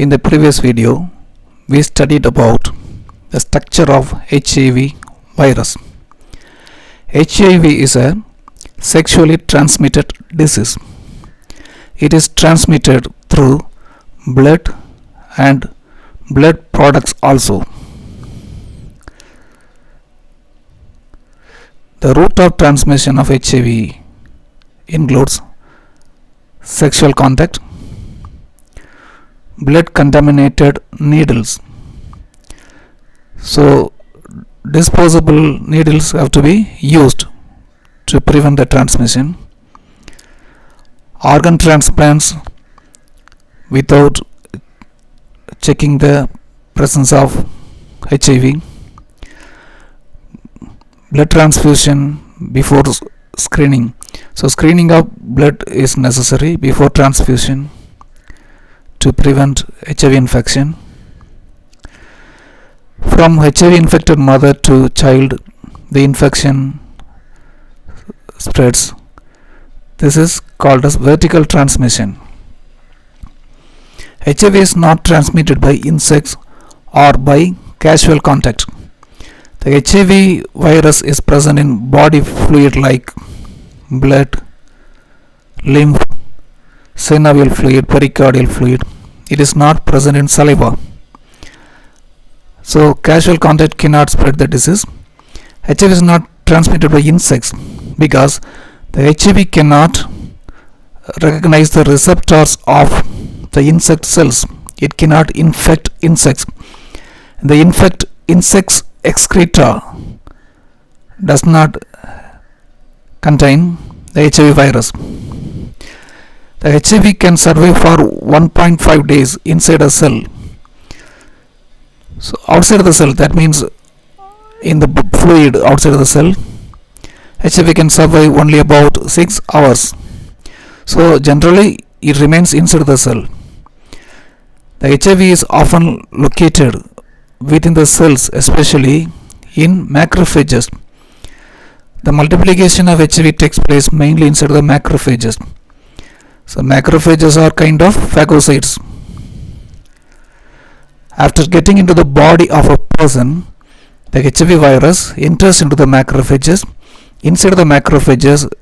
In the previous video, we studied about the structure of HIV virus. HIV is a sexually transmitted disease. It is transmitted through blood and blood products also. The route of transmission of HIV includes sexual contact, blood contaminated needles. So disposable needles have to be used to prevent the transmission. Organ transplants without checking the presence of HIV. Blood transfusion before screening. So screening of blood is necessary before transfusion to prevent HIV infection. From HIV infected mother to child, the infection spreads. This is called as vertical transmission. HIV is not transmitted by insects or by casual contact. The HIV virus is present in body fluid like blood, lymph, synovial fluid, pericardial fluid. It is not present in saliva. So casual contact cannot spread the disease. HIV is not transmitted by insects because the HIV cannot recognize the receptors of the insect cells. It cannot infect insects. The insects excreta does not contain the HIV virus. The HIV can survive for 1.5 days inside a cell. So outside the cell, that means in the fluid outside the cell, HIV can survive only about 6 hours. So generally it remains inside the cell. The HIV is often located within the cells, especially in macrophages. The multiplication of HIV takes place mainly inside the macrophages. So macrophages are kind of phagocytes. After getting into the body of a person, the HIV virus enters into the macrophages. Inside the macrophages,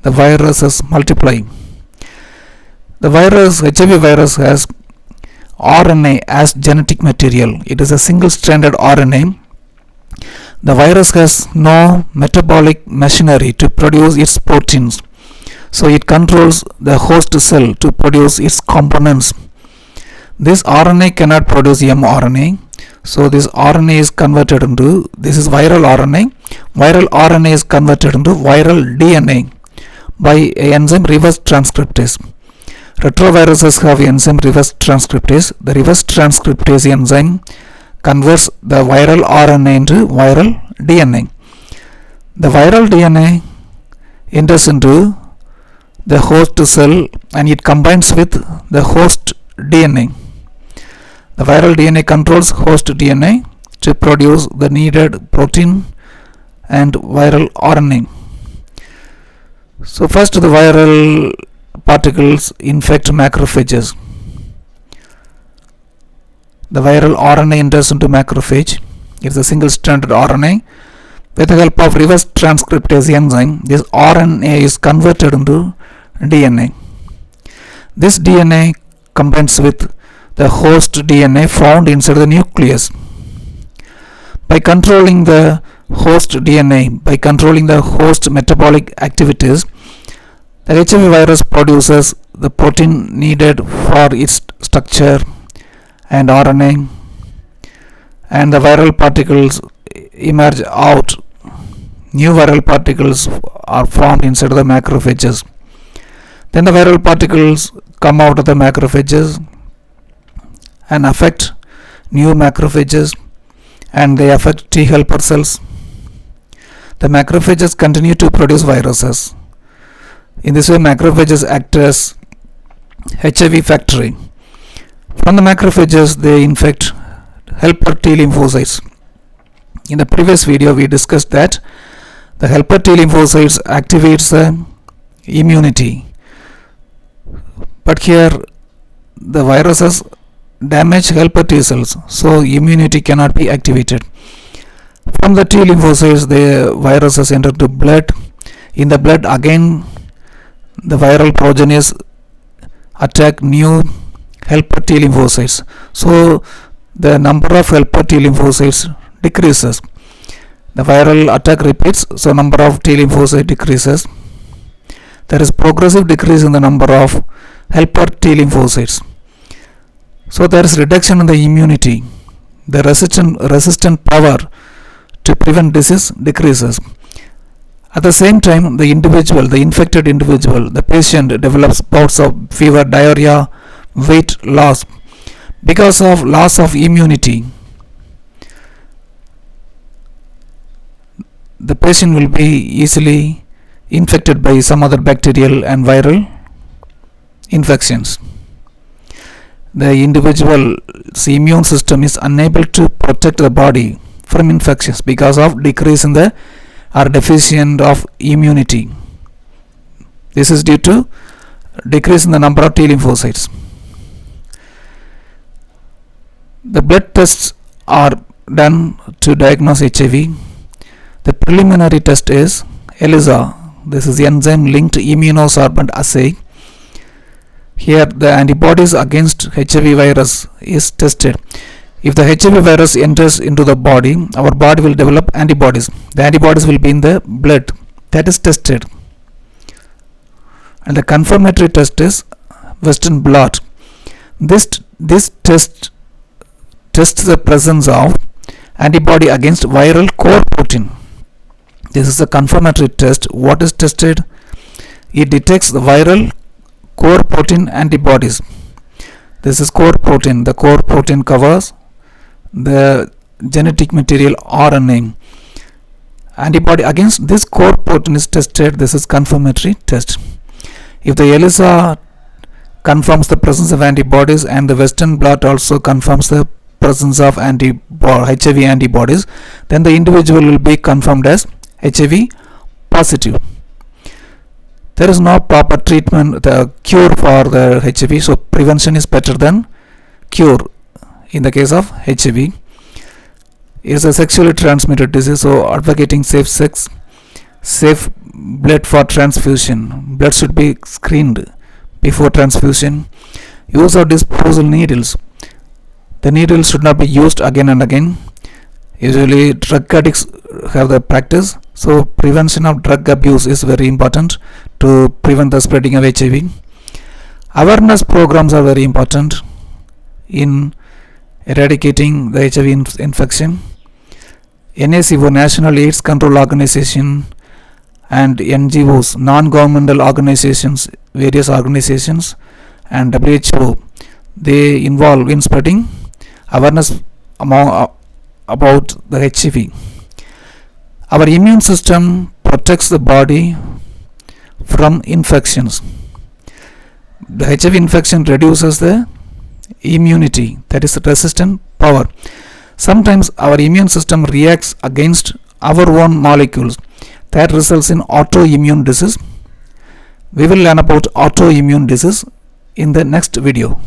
the viruses multiply. The HIV virus has RNA as genetic material. It is a single-stranded RNA. The virus has no metabolic machinery to produce its proteins. So it controls the host cell to produce its components. This RNA cannot produce mRNA. So this RNA is converted into, this is viral RNA. Viral RNA is converted into viral DNA by enzyme reverse transcriptase. Retroviruses have enzyme reverse transcriptase. The reverse transcriptase enzyme converts the viral RNA into viral DNA. The viral DNA enters into the host cell and it combines with the host DNA. The viral DNA controls host DNA to produce the needed protein and viral RNA. So first the viral particles infect macrophages. The viral RNA enters into macrophage. It is a single-stranded RNA. With the help of reverse transcriptase enzyme, this RNA is converted into DNA. This DNA combines with the host DNA found inside the nucleus. By controlling the host DNA, by controlling the host metabolic activities, the HIV virus produces the protein needed for its structure and RNA, and the viral particles emerge out. New viral particles are formed inside the macrophages. Then the viral particles come out of the macrophages and affect new macrophages, and they affect T helper cells. The macrophages continue to produce viruses. In this way, macrophages act as HIV factory. From the macrophages, they infect helper T lymphocytes. In the previous video, we discussed that the helper T lymphocytes activates the immunity. But here the viruses damage helper T cells, so immunity cannot be activated. From the T lymphocytes, the viruses enter the blood. In the blood, again, the viral progenies attack new helper T lymphocytes. So the number of helper T lymphocytes decreases. The viral attack repeats, so number of T lymphocytes decreases. There is progressive decrease in the number of helper T lymphocytes. So there is reduction in the immunity. The resistant power to prevent disease decreases. At the same time, the infected individual, the patient develops bouts of fever, diarrhea, weight loss because of loss of immunity. The patient will be easily infected by some other bacterial and viral infections. The individual's immune system is unable to protect the body from infections because of decrease in the or deficient of immunity. This is due to decrease in the number of T lymphocytes. The blood tests are done to diagnose HIV. The preliminary test is ELISA. This is enzyme linked immunosorbent assay. Here the antibodies against HIV virus is tested. If the HIV virus enters into the body, our body will develop antibodies. The antibodies will be in the blood. That is tested. And the confirmatory test is Western blot. This test tests the presence of antibody against viral core protein. This is a confirmatory test. What is tested? It detects the viral core protein antibodies. This is core protein. The core protein covers the genetic material RNA. Antibody against this core protein is tested. This is confirmatory test. If the ELISA confirms the presence of antibodies and the Western blot also confirms the presence of HIV antibodies, then the individual will be confirmed as HIV positive. There is no proper treatment, the cure for the HIV, so prevention is better than cure. In the case of HIV, it is a sexually transmitted disease, so advocating safe sex, safe blood for transfusion. Blood should be screened before transfusion. Use of disposable needles. The needles should not be used again and again. Usually drug addicts have the practice, so prevention of drug abuse is very important to prevent the spreading of HIV. Awareness programs are very important in eradicating the HIV infection. NACO, National AIDS Control Organization, and NGOs, non-governmental organizations, various organizations, and WHO, they involve in spreading awareness about the HIV. Our immune system protects the body from infections. The HIV infection reduces the immunity, that is resistant power. Sometimes our immune system reacts against our own molecules. That results in autoimmune disease. We will learn about autoimmune disease in the next video.